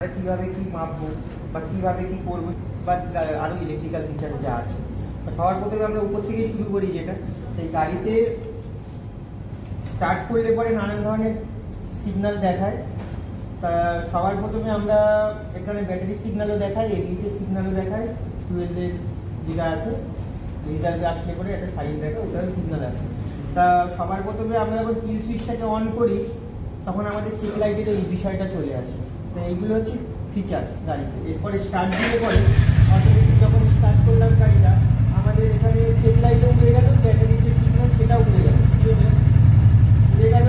কিভাবে কি মাপবো বা কিভাবে কি করবো বা আরো ইলেকট্রিক্যাল ফিচার্স যা আছে। সবার প্রথমে আমরা উপর থেকে শুরু করি, যেটা সেই গাড়িতে স্টার্ট করলে পরে নানান ধরনের সিগন্যাল দেখায়। তা সবার প্রথমে আমরা এখানে ব্যাটারি সিগন্যালও দেখায়, এবিএস এর সিগন্যালও দেখায়, ফুয়েলের যেটা আছে রিজার্ভে আসলে পরে একটা সাইন দেখায়, ওটারও সিগন্যাল আছে। তা সবার প্রথমে আমরা যখন কিল সুইচটাকে অন করি তখন আমাদের চেক লাইটের এই বিষয়টা চলে আসে। তো এইগুলো হচ্ছে ফিচার্স গাড়িতে। এরপরে স্টার্ট দিলে পরে অটোমেটিক যখন স্টার্ট করলাম গাড়িটা, আমাদের এখানে চেক লাইটও উড়ে গেল, ব্যাটারির যে সিগন্যাল সেটাও উড়ে গেল। উড়ে গেল।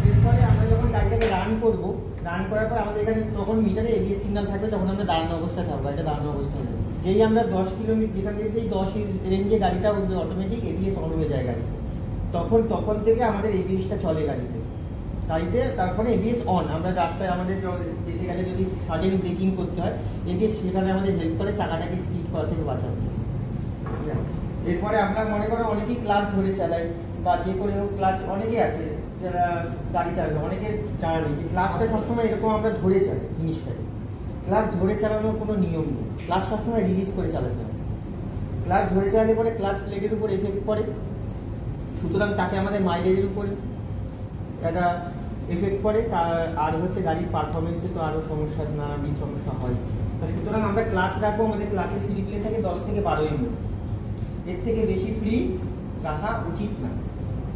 এরপরে আমরা যখন গাড়িটাকে রান করবো, রান করার পর আমাদের এখানে তখন মিটারে এবিএস সিগন্যাল থাকবে, তখন আমরা দাঁড়ানো অবস্থায় থাকবো, এটা দাঁড়ানো অবস্থায় যাবে। যেই আমরা 10 কিলোমিটার যেখান থেকে যেই 10 রেঞ্জে গাড়িটা উঠবে, অটোমেটিক এবিএস অন হয়ে যায় গাড়িতে। তখন থেকে আমাদের এবিএসটা চলে গাড়িতে। তারপরে এবিএস অন। আমরা রাস্তায় আমাদের যেতে গেলে যদি সাডেন ব্রেকিং করতে হয়, এবিএস সেখানে আমাদের হেল্প করে চাকাটাকে স্কিড করা থেকে বাঁচাতে। এরপরে আমরা মনে করো অনেকেই ক্লাস ধরে চালাই বা যে করে হোক ক্লাস, অনেকেই আছে যারা গাড়ি চালাবে, অনেকের জানা নেই যে ক্লাসটা সবসময় এরকম আমরা ধরে চালাই জিনিসটাকে। ক্লাস ধরে চালানোর কোনো নিয়ম নেই, ক্লাস সবসময় রিলিজ করে চালাতে হবে। ক্লাস ধরে চালালে পরে ক্লাস প্লেটের উপর এফেক্ট পড়ে, সুতরাং তাকে আমাদের মাইলেজের উপরে একটা এফেক্ট পড়ে, আর হচ্ছে গাড়ির পারফরমেন্সে তো আরও সমস্যা, নানাবিধ সমস্যা হয়। সুতরাং আমরা ক্লাচ রাখবো, আমাদের ক্লাচের ফ্রি প্লে থাকে 10 থেকে 12 এমএম, এর থেকে বেশি ফ্রি রাখা উচিত না।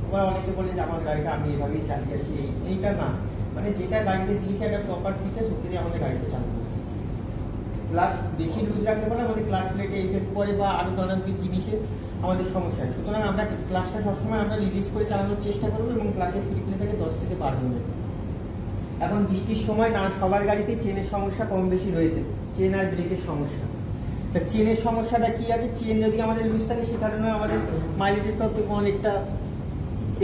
আবার অনেকে বলে যে আমার গাড়িটা আমি এভাবেই চালিয়ে আসি, এইটা না, মানে যেটা গাড়িতে দিয়েছে একটা প্রপার ফিচার সত্যি আমাদের গাড়িতে চালানো। ক্লাচ বেশি লুজ রাখলে পরে আমাদের ক্লাচ প্লেটে এফেক্ট পড়ে বা আরও নানাবিধ জিনিসে আমাদের সমস্যা হয়। সুতরাং আমরা ক্লাচটা সবসময় আমরা রিলিজ করে চালানোর চেষ্টা করবো এবং ক্লাচের ফ্রি প্লে থাকে 10 থেকে 12 মিনিট। এখন বৃষ্টির সময় না সবার গাড়িতেই চেনের সমস্যা কম বেশি রয়েছে, চেন আর ব্রেকের সমস্যা। তা চেনের সমস্যাটা কি আছে, চেন যদি আমাদের লুজ থাকে সে কারণে আমাদের মাইলেজের তরফে অনেকটা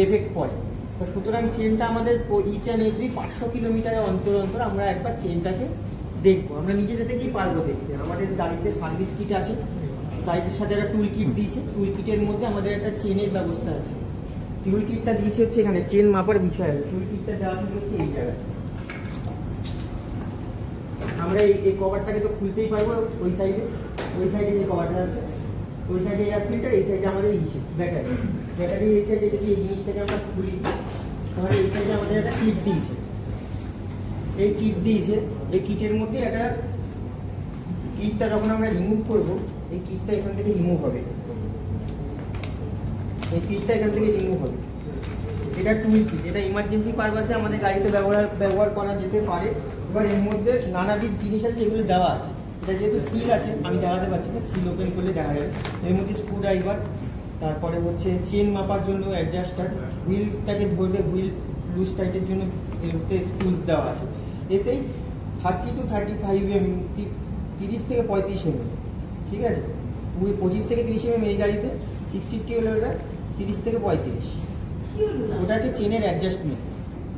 এফেক্ট পড়ে। তো সুতরাং চেনটা আমাদের ইচ অ্যান্ড এভরি 500 কিলোমিটারের অন্তর অন্তর আমরা একবার চেনটাকে দেখবো। আমরা নিজে যেতে গিয়ে পারবো দেখতে। আমাদের গাড়িতে সার্ভিস কিট আছে, গাড়ির সাথে একটা টুল কিট দিয়েছে, টুল কিটের মধ্যে আমাদের একটা চেনের ব্যবস্থা আছে। টুল কিটটা দিয়েছে হচ্ছে এখানে চেন মাপার বিষয় আছে, টুল কিটটা দেওয়া হচ্ছে এই জায়গায়। আমরা এই কভারটাকে তো খুলতেই পারবো, ওই সাইডে যে কভারটা আছে ওই সাইডে এয়ার ফিল্টার, এই সাইডে আমাদের ব্যাটারি এই সাইডে যদি এই জিনিসটাকে আমরা খুলি তাহলে এই সাইডে আমাদের একটা কিট দিয়েছে। এই কিটের মধ্যে একটা কিটটা যখন আমরা রিমুভ করবো, এই কিটটা এখান থেকে রিমুভ হবে, এটা টুল কিট, এটা ইমার্জেন্সি পারপাসে আমাদের গাড়িতে ব্যবহার করা যেতে পারে। এবার এর মধ্যে নানাবিধ জিনিস আছে যেগুলো দেওয়া আছে। এটা যেহেতু সিল আছে আমি দেখাতে পারছি না, সিল ওপেন করলে দেখা যাবে। এর মধ্যে স্ক্রু ড্রাইভার, তারপরে হচ্ছে চেন মাপার জন্য অ্যাডজাস্টার, হুইলটাকে ধরবে, হুইল লুজ টাইটের জন্য এর মধ্যে স্ক্রুজ দেওয়া আছে। এতেই 30 to 35 mm, 30 থেকে 35 mm, ঠিক আছে। 25 থেকে 30 mm এই গাড়িতে, 650 হলে ওটা 30 থেকে 35। ওটা আছে চেনের অ্যাডজাস্টমেন্ট।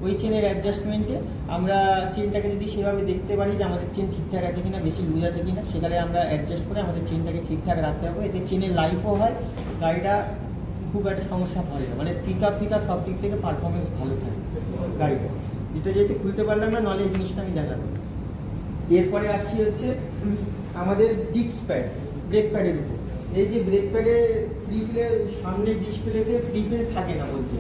ওই চেনের অ্যাডজাস্টমেন্টে আমরা চেনটাকে যদি সেভাবে দেখতে পারি যে আমাদের চেন ঠিকঠাক আছে কিনা, বেশি লুজ আছে কিনা, সেখানে আমরা অ্যাডজাস্ট করে আমাদের চেনটাকে ঠিকঠাক রাখতে হবে। এতে চেনের লাইফও হয়, গাড়িটা খুব একটা সমস্যা হয় না, মানে পিক আপ সব দিক থেকে পারফরমেন্স ভালো থাকে গাড়িটা। এটা যেহেতু খুলতে পারলাম না, নাহলে এই জিনিসটা আমি দেখাবো। এরপরে আসছি হচ্ছে আমাদের ডিস্ক প্যাড, ব্রেক প্যাডের উপর। এই যে ব্রেক প্যাডে ফ্রি প্লে, সামনের ডিসপ্লেতে ফ্রি প্লে থাকে না বলতে,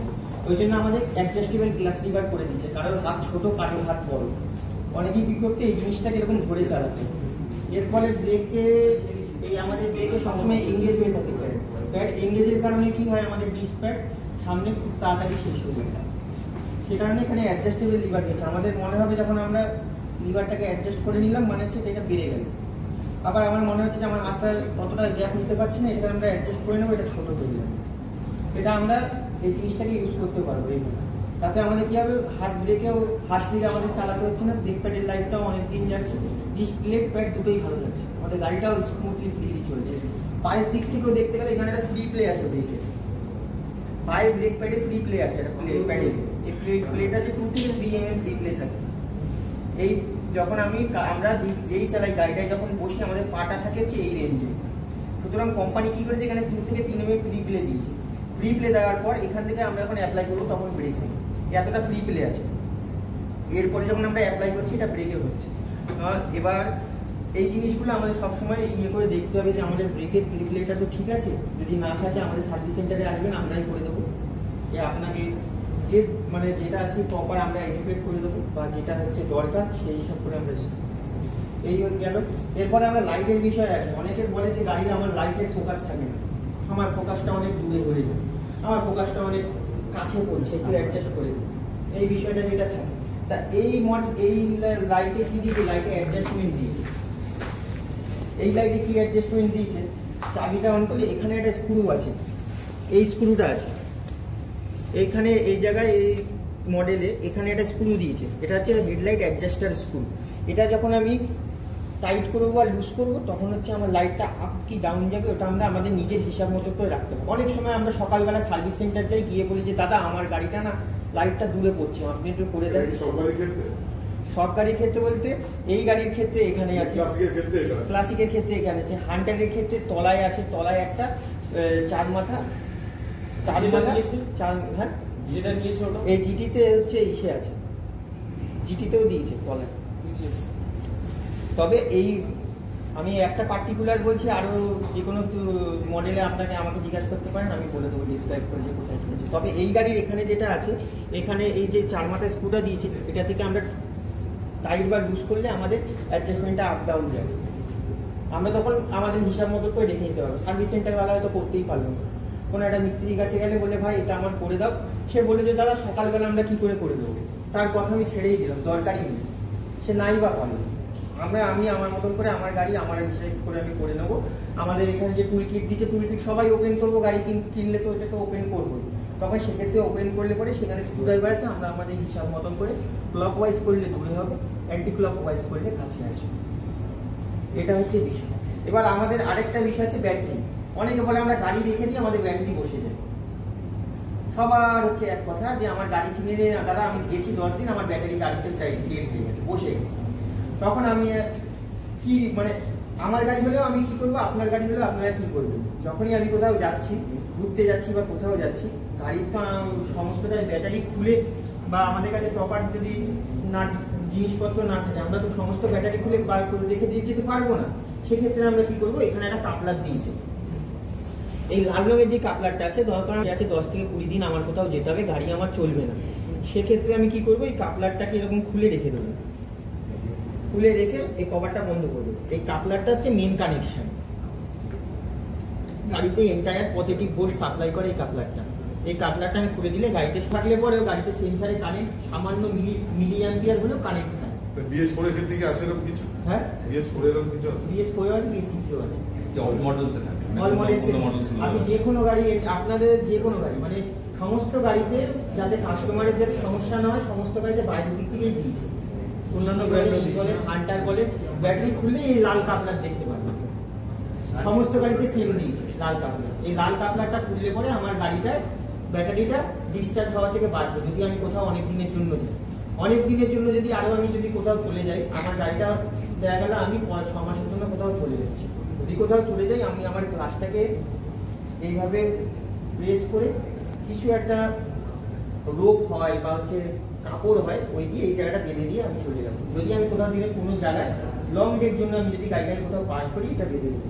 ওই জন্য আমাদের অ্যাডজাস্টেবল গ্লাস লিভার করে দিচ্ছে। কারোর হাত ছোট, কারোর হাত বড়, অনেকেই কি করতে এই জিনিসটাকে এরকম ধরে চালাতে। এর ফলে ব্রেকে আমাদের ব্রেকে সবসময় এঙ্গেজ হয়ে থাকে প্যাড। এঙ্গেজের কারণে কি হয়, আমাদের ডিস্ক প্যাড সামনে খুব তাড়াতাড়ি শেষ হয়ে যায়। সে কারণে এখানে অ্যাডজাস্টেবল লিভার দিয়েছে। আমাদের মনে হবে যখন আমরা লিভারটাকে অ্যাডজাস্ট করে নিলাম, মানে হচ্ছে এটা বেড়ে গেল। আবার আমার মনে হচ্ছে যে আমার হাতটা কতটা গ্যাপ নিতে পারছি না, এটা আমরা অ্যাডজাস্ট করে নেবো, এটা ছোটো হয়ে যাবে। এটা আমরা এই জিনিসটাকে ইউজ করতে পারবো এইভাবে। তাতে আমাদের কী হবে, হাত ব্রেকেও হাত দিয়ে আমাদের চালাতে হচ্ছে না, ব্রেক প্যাডের লাইফটাও অনেক দিন যাচ্ছে, ডিসপ্লে প্যাড দুটোই ভালো যাচ্ছে, আমাদের গাড়িটাও স্মুথলি ফ্রিলি চলছে। পায়ের দিক থেকেও দেখতে গেলে এখানে একটা ফ্রি প্লে আছে ব্রেকে, পায়ের ব্রেক প্যাডে ফ্রি প্লে আছে একটা প্যাডে, এই প্লেটা যে 2 থেকে 3 mm ফ্রি প্লে থাকে। এই যখন আমরা যেই চালাই গাড়িটায় যখন বসি, আমাদের পাটা থাকে হচ্ছে এই রেঞ্জে। সুতরাং কোম্পানি কী করেছে, এখানে 2 থেকে 3 mm ফ্রি প্লে দিয়েছে। ফ্রি প্লে দেওয়ার পর এখান থেকে আমরা যখন অ্যাপ্লাই করবো তখন ব্রেক হবে, এতটা ফ্রি প্লে আছে। এরপরে যখন আমরা অ্যাপ্লাই করছি এটা ব্রেকে হচ্ছে। এবার এই জিনিসগুলো আমাদের সবসময় ইয়ে করে দেখতে হবে যে আমাদের ব্রেকের প্লেটটা তো ঠিক আছে, যদি না থাকে আমাদের সার্ভিস সেন্টারে আসবেন, আমরাই করে দেবো। আপনাকে যে মানে যেটা আছে প্রপার আমরা এডুকেট করে দেবো, বা যেটা হচ্ছে দরকার সেই হিসাব করে আমরা দেবো। এই গেল। এরপরে আমরা লাইটের বিষয়ে আসি। অনেকের বলে যে গাড়ির আমার লাইটের ফোকাস থাকে না, আমার ফোকাসটা অনেক দূরে হয়ে যায়, আমার ফোকাসটা অনেক কাছে পড়ছে, একটু অ্যাডজাস্ট করে দেবো, এই বিষয়টা যেটা থাকে। তা এই লাইটে কি দিয়েছে, লাইটে অ্যাডজাস্টমেন্ট দিয়েছে। এই লাইটে কি অ্যাডজাস্টমেন্ট দিয়েছে, চাবিটা অন করলে এখানে একটা স্ক্রু আছে, এই স্ক্রুটা আছে এইখানে, এই জায়গায় এই মডেলে এখানে একটা স্ক্রু দিয়েছে, এটা হচ্ছে হেডলাইট অ্যাডজাস্টার স্ক্রু। এটা যখন আমি টাইট করবো বা লুজ করবো তখন হচ্ছে আমার লাইটটা আপ কি ডাউন যাবে, ওটা আমরা আমাদের নিজের হিসাব মতো করে রাখতে পারবো। অনেক সময় আমরা সকালবেলা সার্ভিস সেন্টার যাই, গিয়ে বলি যে দাদা আমার গাড়িটা না লাইটটা দূরে পড়ছে, আপনি একটু করে দেন। সরকারি ক্ষেত্রে বলতে এই গাড়ির ক্ষেত্রে এখানে আছে, ক্লাসিকের ক্ষেত্রে এখানে আছে, হান্টারের ক্ষেত্রে তলায় আছে, তলায় একটা চার মাথা, হ্যাঁ যেটা নিয়েছে ওটা এই জিটিতে হচ্ছে ইসে আছে, জিটিতেও দিয়েছে তলায়। তবে এই আমি একটা পার্টিকুলার বলছি, আরো যে কোনো মডেলে আপনাকে আমাকে জিজ্ঞাসা করতে পারেন, আমি বলে দেবো ডিসক্রাইব করে যে কোথায় কি আছে। তবে এই গাড়ির এখানে যেটা আছে, এখানে এই যে চার মাথায় স্ক্রুটা দিয়েছে, এটা থেকে আমরা টাইট বা লুজ করলে আমাদের অ্যাডজাস্টমেন্টটা আপ ডাউন যাবে, আমরা তখন আমাদের হিসাব মতো করে রেখে নিতে পারবো। সার্ভিস সেন্টারওয়ালা হয়তো করতেই পারলো না, কোনো একটা মিস্ত্রির কাছে গেলে বলে ভাই এটা আমার করে দাও, সে বলে যে দাদা সকালবেলা আমরা কি করে দেবো, তার কথা আমি ছেড়েই দিলাম, দরকারই নেই, সে নাই বা পারলো। আমি আমার মতন করে আমার গাড়ি আমার হিসেব করে আমি করে নেবো। আমাদের এখানে যে টুল কিট দিচ্ছে, টুল কিট সবাই ওপেন করবো, গাড়ি কিনলে তো ওটাকে ওপেন করবো, তখন সেক্ষেত্রে ওপেন করলে পরে সেখানে স্ক্রুড্রাইভার আছে, আমরা আমাদের হিসাব মতন করে ক্লক ওয়াইজ করলে দূরে হবে, অ্যান্টি ক্লক ওয়াইজ করলে কাছে আসবে, এটা হচ্ছে বিষয়। এবার আমাদের আরেকটা বিষয় আছে ব্যাটারি। অনেকে বলে আমরা গাড়ি রেখে দিই আমাদের ব্যাটারি বসে যায়। সবার হচ্ছে এক কথা যে আমার গাড়ি কিনে নিয়ে দাদা আমি গেছি 10 দিন, আমার ব্যাটারি গাড়িতে ডেট হয়ে গেছে, বসে গেছে। তখন আমি কি মানে আমার গাড়ি হলেও আমি কি করবো, আপনার গাড়ি হলেও আপনারা কি করবেন, যখনই আমি কোথাও যাচ্ছি, ঘুরতে যাচ্ছি বা কোথাও যাচ্ছি, গাড়ির তো সমস্তটাই ব্যাটারি খুলে বা আমাদের কাছে প্রপার যদি না জিনিসপত্র না থাকে, আমরা তো সমস্ত ব্যাটারি খুলে বার করে রেখে দিয়ে যেতে পারবো না। সেক্ষেত্রে আমরা কি করবো, এখানে একটা কাপলার দিয়েছে, এই লাল রঙের যে কাপলারটা আছে, দরকার আছে 10 থেকে 20 দিন আমার কোথাও যেতে হবে, গাড়ি আমার চলবে না, সেক্ষেত্রে আমি কি করবো, এই কাপলারটাকে এরকম খুলে রেখে দেবো, খুলে রেখে এই কভারটা বন্ধ করে দেবো। এই কাপলারটা হচ্ছে মেন কানেকশন, গাড়িতে এন্টায়ার পজিটিভ ভোল্ট সাপ্লাই করে এই কাপলারটা। এই কাপলারটা আমি খুলে দিলে গাড়িতে থাকলে পরেও গাড়িতে সেন্সারে কানেক্ট সামান্য মিলি অ্যাম্পিয়ার হলেও কানেক্ট হয়। BS4 এর ক্ষেত্রে কি আছে এরকম কিছু? হ্যাঁ BS4 এরকম কিছু আছে, BS4 আর BS6 এও আছে, অল মডেলসে থাকে, অল মডেলসে। আপনি যে কোনো গাড়ি, আপনাদের যে কোনো গাড়ি মানে সমস্ত গাড়িতে যাতে কাস্টমারের যাতে সমস্যা না হয়, সমস্ত গাড়িতে বাইরের দিক থেকেই দিয়েছে। অন্যান্য বলে হান্টার বলে ব্যাটারি খুললে এই লাল কাপলার দেখতে পারবেন, সমস্ত গাড়িতে সেম দিয়েছে লাল কাপলার। এই লাল কাপলারটা খুললে পরে আমার গাড়িটায় ব্যাটারিটা ডিসচার্জ হওয়া থেকে বাঁচবে। যদি আমি কোথাও অনেক দিনের জন্য যাই, অনেক দিনের জন্য যদি আরো আমি যদি কোথাও চলে যাই, আমার গাড়িটা দেখা গেল আমি 6 মাসের জন্য কোথাও চলে যাচ্ছি, যদি কোথাও চলে যাই আমি আমার গ্লাসটাকে এইভাবে প্রেস করে কিছু একটা রোপ হয় বা হচ্ছে কাপড় হয়, ওই দিয়ে এই জায়গাটা বেঁধে দিয়ে আমি চলে যাবো। যদি আমি কোথাও দিনে কোনো জায়গায় লং ডের জন্য আমি যদি গাড়িটাকে কোথাও পার্ক করি, এটা বেঁধে দেবো।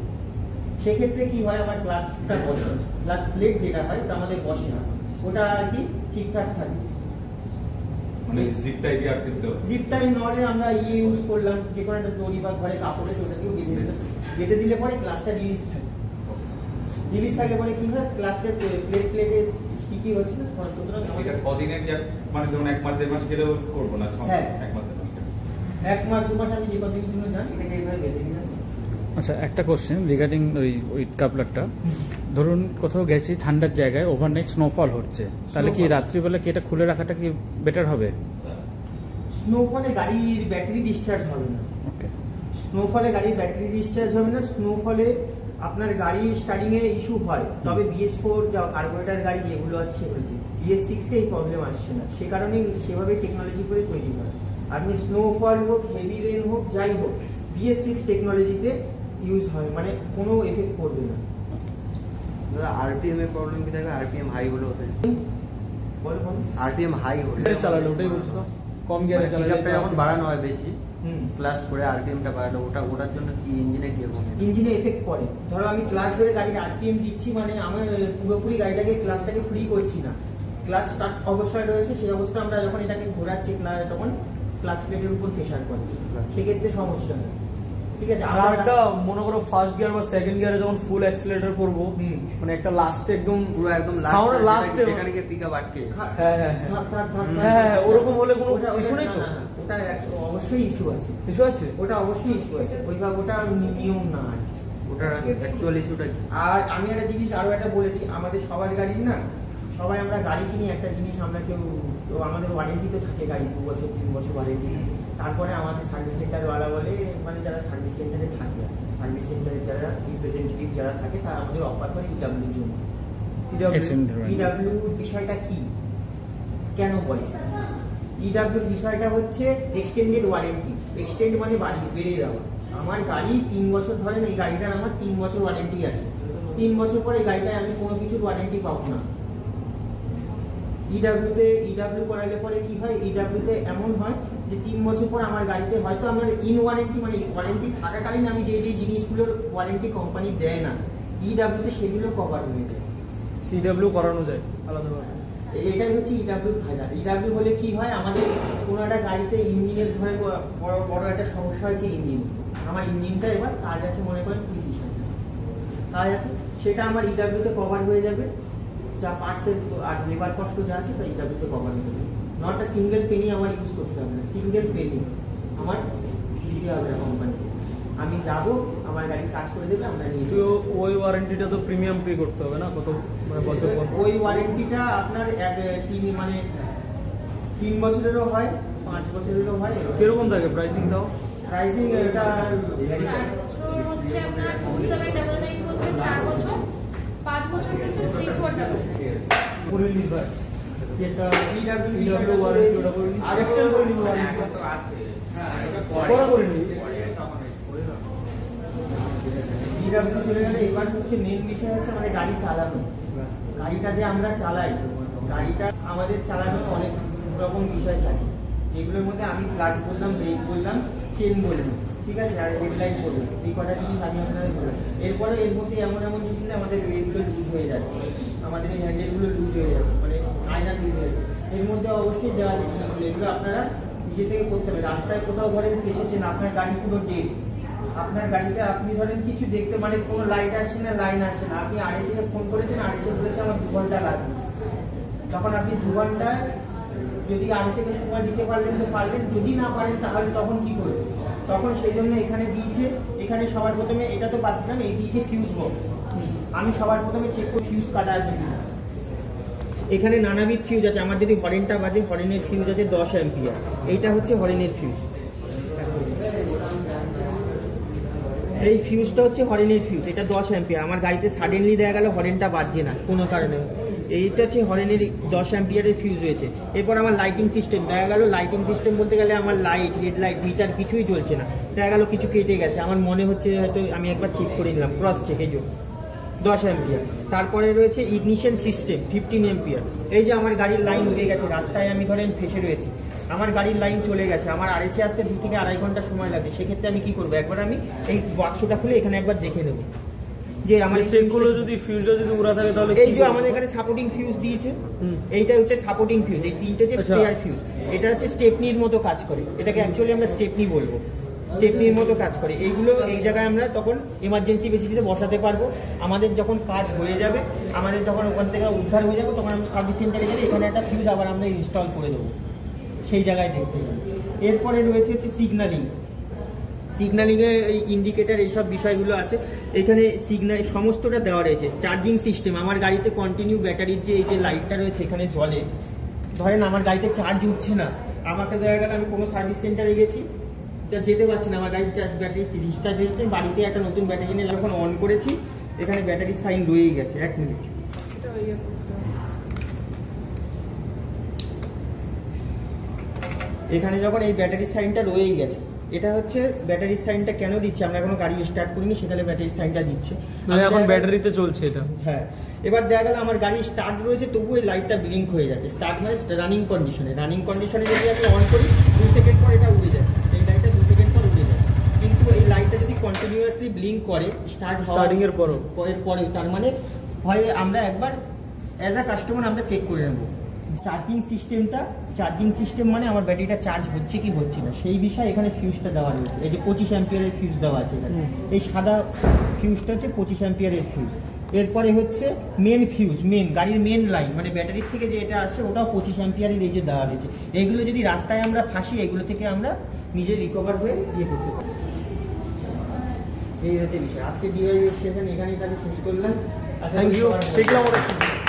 সেক্ষেত্রে কি হয়, আমার গ্লাসটা বসে, গ্লাস প্লেট যেটা হয় ওটা আমাদের বসে না, ওটা আর কি ঠিকঠাক থাকে। মানে জিপটাই দিয়ে আটকে দিতে হবে, জিপটাই নলে আমরা ইউজ করলাম, যে কোনো একটা দড়ি বা ঘরে কাপড়ে ওটাকেও বেঁধে দিতে, বেঁধে দিলে পরে গ্লাসটা রিলিজ থাকে। রিলিজ থাকলে পরে কি হয়, গ্লাসটা প্লেটে স্টিকি হচ্ছে না, সুতরাং এটা কদিনের মানে ধরুন 1 মাস 1 মাস গেলেও করবো না, 6 হ্যাঁ 1 মাস 1 মাস 2 মাস আমি যে কদিনের জন্য যান এটাকে এইভাবে বেঁধে দিলাম। আচ্ছা, একটা কোশ্চেন রিগার্ডিং ওই কাপলারটা, ধরুন কোথাও গেছি ঠান্ডার জায়গায়, ওভারনাইট স্নোফল হচ্ছে, তাহলে কি রাত্রিবেলা কি এটা খুলে রাখাটা কি বেটার হবে? স্নোফলে গাড়ির ব্যাটারি ডিসচার্জ হবে না। ওকে, স্নোফলে গাড়ির ব্যাটারি ডিসচার্জ হবে না। স্নোফলে আপনার গাড়ি স্টার্টিং এ ইস্যু হয়, তবে BS4 যা কার্বোরেটর গাড়ি যেগুলো আছে সেগুলোতে, BS6 এ এই প্রবলেম আসছে না, সে কারণে সেভাবে টেকনোলজি করে তৈরি হয়। আপনি স্নোফল হোক, হেভি রেন হোক, যাই হোক, BS6 টেকনোলজিতে ইউজ হয়, মানে কোনো এফেক্ট পড়বে না। RPM এর প্রবলেম কি থাকে? RPM হাই হলো ওতে, বল RPM হাই হলো চালালে ওটাই বলছো তো, কম গিয়ারে চালালে যখন বাড়ানো হয় বেশি, ক্লাস করে আরপিএমটা বাড়ালো, ওটার জন্য কি ইঞ্জিনে কি রকম? ইঞ্জিনে এফেক্ট পড়ে। ধরো আমি ক্লাস ধরে গাড়ির আরপিএম দিচ্ছি, মানে আমার পুরোপুরি গাড়িটাকে ক্লাসটাকে ফ্রি করছি না, ক্লাস স্টার্ট অবস্থায় রয়েছে, সেই অবস্থা আমরা যখন এটাকে ঘোরাচ্ছি তখন ক্লাস প্লেটের উপর প্রেশার পড়ে, সেক্ষেত্রে সমস্যা নেই। ঠিক আছে। আর একটা মনে করো ফার্স্ট গিয়ার বা সেকেন্ড গিয়ারে যখন ফুল অ্যাক্সিলারেটর করবো, মানে একটা লাস্টে একদম পুরো একদম সাউন্ড লাস্টে যেখানে গিয়ে পিকআপ আটকে, হ্যাঁ ওরকম হলে কোনো ইস্যু নেই তো? ওটা অবশ্যই ইস্যু আছে, ইস্যু আছে, ওটা অবশ্যই ইস্যু আছে, ওটা নিয়ম না। ওটা অ্যাকচুয়াল ইস্যুটা কি? আর আমি একটা জিনিস আরো একটা বলে দিই, আমাদের সবার গাড়ির না, সবাই আমরা গাড়ি কিনি একটা জিনিস, আমরা কেউ তো আমাদের ওয়ারেন্টি তো থাকে, গাড়ি 2 বছর 3 বছর ওয়ারেন্টি থাকে। তারপরে আমাদের সার্ভিস সেন্টারওয়ালা বলে, মানে যারা সার্ভিস সেন্টারে থাকে, সার্ভিস সেন্টারে যারা রিপ্রেজেন্টেটিভ যারা থাকে, তারা আমাদের অফার করে ইডাব্লিউর জন্য। ইডাব্লিউ বিষয়টা কি, কেন বলে? ইডাব্লিউ বিষয়টা হচ্ছে এক্সটেন্ডেড ওয়ারেন্টি। এক্সটেন্ড মানে বেড়ে দেওয়া। আমার গাড়ি 3 বছর, ধরেন এই গাড়িটার আমার 3 বছর ওয়ারেন্টি আছে, 3 বছর পরে এই গাড়িটায় আমি কোনো কিছুর ওয়ারেন্টি পাবো না। ইডাব্লিউ করালে পরে কি হয়, ইডাব্লিউতে এমন হয় যে 3 বছর পর আমার গাড়িতে হয়তো আমার ইন ওয়ারেন্টি, মানে ওয়ারেন্টি থাকাকালীন আমি যে জিনিসগুলোর ওয়ারেন্টি কোম্পানি দেয় না, ইডাব্লিউতে সেগুলো কভার হয়ে যায়, সিডব্লিউ করানো যায় আলাদাভাবে। এটাই হচ্ছে ইডাব্লিউ ফায়দা। ইডাব্লিউ হলে কি হয়, আমাদের কোনো একটা গাড়িতে ইঞ্জিনের ধরে বড় একটা সমস্যা হয়েছে, ইঞ্জিন, আমার ইঞ্জিনটা এবার কাজ আছে, মনে করেন 30,000 কাজ আছে, সেটা আমার ইডাব্লিউতে কভার হয়ে যাবে, যা পার্টসের আর লেবার কষ্ট যা আছে তা ইডাব্লিউতে কভার হয়ে যাবে। নট আ সিঙ্গেল পেনি আমার ইউজ করতে হবে না, সিঙ্গেল পেনি আমার দিতে হবে না কোম্পানিতে, আমি যাবো, আমার গাড়ি কাজ করে দেবে, আমরা নিয়ে তো ওই ওয়ারেন্টিটা তো প্রিমিয়াম পে করতে হবে না, কত মানে বছর পর? ওই ওয়ারেন্টিটা আপনার 3 বছরেরও হয়, 5 বছরেরও হয়। কিরকম থাকে প্রাইসিং দাও? প্রাইসিং এটা 4 বছর হচ্ছে আপনার 4799 বলতে 4 বছর, 5 বছর হচ্ছে 3499। পুরো লিভার এটা ইডাব্লিউ ওয়ারেন্টি ওটা করে নিই, আরেকটা করে নিই ওয়ারেন্টি তো আছে। পরে করে নিই। ইডাব্লিউ চলে গেলে এবার হচ্ছে মেন বিষয় হচ্ছে আমাদের গাড়ি চালানো। গাড়িটা যে আমরা চালাই, গাড়িটা আমাদের চালানোর অনেক রকম বিষয় থাকে, যেগুলোর মধ্যে আমি ক্লাচ বললাম, ব্রেক বললাম, চেন বললাম, ঠিক আছে, আর হেডলাইট বললাম, এই কটা জিনিস আমি আপনাদের বললাম। এরপরে এর মধ্যে এমন জিনিস আমাদের এগুলো লুজ হয়ে যাচ্ছে, আমাদের এই হ্যান্ডেলগুলো লুজ হয়ে যাচ্ছে, মানে আয়না লুজ হয়ে যাচ্ছে, এর মধ্যে অবশ্যই দেওয়া জিনিসগুলো, এগুলো আপনারা নিজে থেকে করতে হবে। রাস্তায় কোথাও ধরেন এসেছেন, আপনার গাড়ি পুরো ডেড, আপনার গাড়িতে আপনি ধরেন কিছু দেখতে, মানে কোনো লাইট আসছে না, লাইন আসছে না, আপনি আরএসএ ফোন করেছেন, আরএসএ বলেছে আমার 2 ঘন্টা লাগবে, তখন আপনি 2 ঘন্টায় যদি আরএসএ কে সময় দিতে পারলেন তো পারলেন, যদি না পারেন তাহলে তখন কি করবেন? তখন সেই জন্য এখানে দিয়েছে, এখানে সবার প্রথমে এটা তো বাদ দিলাম, এই দিয়েছে ফিউজ বক্স। আমি সবার প্রথমে চেক করি ফিউজ কাটা আছে কিনা। এখানে নানাবিধ ফিউজ আছে, আমার যদি হরেনটা বাজে, হরেনের ফিউজ আছে 10 অ্যাম্পিয়ার, এইটা হচ্ছে হরেনের ফিউজ, এই ফিউজটা হচ্ছে হরেনের ফিউজ, এটা 10 অ্যাম্পিয়ার। আমার গাড়িতে সাডেনলি দেখা গেল হরেনটা বাজছে না কোনো কারণে, এইটা হচ্ছে হরেনের 10 অ্যাম্পিয়ারের ফিউজ রয়েছে। এরপর আমার লাইটিং সিস্টেম দেখা গেল, লাইটিং সিস্টেম বলতে গেলে আমার লাইট, হেডলাইট, মিটার কিছুই চলছে না, দেখা গেল কিছু কেটে গেছে, আমার মনে হচ্ছে হয়তো আমি একবার চেক করে নিলাম, ক্রস চেকের জন্য 10 অ্যাম্পিয়ার। তারপরে রয়েছে ইগনিশন সিস্টেম 15 অ্যাম্পিয়ার। এই যে আমার গাড়ির লাইন হয়ে গেছে, রাস্তায় আমি ধরেন ফেসে রয়েছি, আমার গাড়ির লাইন চলে গেছে, আমার আরএসএ আসতে 2 থেকে 2.5 ঘন্টা সময় লাগে, সেক্ষেত্রে আমি কি করবো, একবার আমি এই বাক্সটা খুলে এখানে একবার দেখে নেব যে আমার চেকগুলো যদি ফিউজটা যদি উড়া থাকে তাহলে এই যে আমাদের এখানে সাপোর্টিং ফিউজ দিয়েছে, এইটা হচ্ছে সাপোর্টিং ফিউজ, এই 3টে হচ্ছে স্পেয়ার ফিউজ, এটা হচ্ছে স্টেপনির মতো কাজ করে, এটাকে অ্যাকচুয়ালি আমরা স্টেপনি বলবো, স্টেপনির মতো কাজ করে। এইগুলো এই জায়গায় আমরা তখন এমার্জেন্সি বেসিসে বসাতে পারবো, আমাদের যখন কাজ হয়ে যাবে, আমাদের যখন ওখান থেকে উদ্ধার হয়ে যাবে, তখন আমরা সার্ভিস সেন্টারে গেলে এখানে একটা ফিউজ আবার আমরা ইনস্টল করে দেবো, সেই জায়গায় দেখতে পাবো। এরপরে রয়েছে হচ্ছে সিগন্যালিং, সিগন্যালিংয়ে এই ইন্ডিকেটার এইসব বিষয়গুলো আছে, এখানে সিগন্যাল সমস্তটা দেওয়া রয়েছে। চার্জিং সিস্টেম, আমার গাড়িতে কন্টিনিউ ব্যাটারির যে এই যে লাইটটা রয়েছে এখানে জ্বলে, ধরেন আমার গাড়িতে চার্জ উঠছে না, আমাকে দেখা গেল আমি কোনো সার্ভিস সেন্টারে গেছি, যেতে পারছি না, আমার গাড়ির ব্যাটারি ডিসচার্জ হয়েছে, বাড়িতে একটা নতুন ব্যাটারি নিয়ে যখন অন করেছি, এখানে ব্যাটারির সাইন রয়েই গেছে। 1 মিনিট, এখানে যখন এই ব্যাটারির সাইনটা রয়েই গেছে, এটা হচ্ছে ব্যাটারির সাইনটা কেন দিচ্ছে, আমরা এখনো গাড়ি স্টার্ট করিনি, সেখানে ব্যাটারির সাইনটা দিচ্ছে, মানে এখন ব্যাটারিতে চলছে এটা। হ্যাঁ, এবার দেখা গেল আমার গাড়ি স্টার্ট রয়েছে, তবুও এই লাইটটা ব্লিঙ্ক হয়ে যাচ্ছে, স্টার্ট মানে রানিং কন্ডিশনে যদি আমি অন করি 2 সেকেন্ড পর এটা উড়ে যায়, এই লাইটটা 2 সেকেন্ড কন্টিনিউয়াসলি ব্লিঙ্ক করে Starting এর পরেও। পরে তার মানে হয় আমরা একবার অ্যাজ আ কাস্টমার আমরা চেক করে নেব চার্জিং সিস্টেম মানে আমার ব্যাটারিটা চার্জ হচ্ছে কি হচ্ছে না সেই বিষয়ে এখানে ফিউজটা দেওয়া রয়েছে। এই যে 25 অ্যাম্পিয়ারের ফিউজ দেওয়া আছে এখানে, এই সাদা ফিউজটা হচ্ছে 25 অ্যাম্পিয়ারের ফিউজ। এরপরে হচ্ছে মেন ফিউজ, গাড়ির মেন লাইন মানে ব্যাটারির থেকে যে এটা আসছে ওটাও 25 অ্যাম্পিয়ারের এই যে দেওয়া রয়েছে। এইগুলো যদি রাস্তায় আমরা ফাঁসি এগুলো থেকে আমরা নিজে রিকভার হয়ে ইয়ে করতে পারি। এই হচ্ছে বিষয়। আজকে ডিওয়াই সেশন এখানেই তাহলে শেষ করলাম। থ্যাংক ইউ, শিখলাম অনেক কিছু।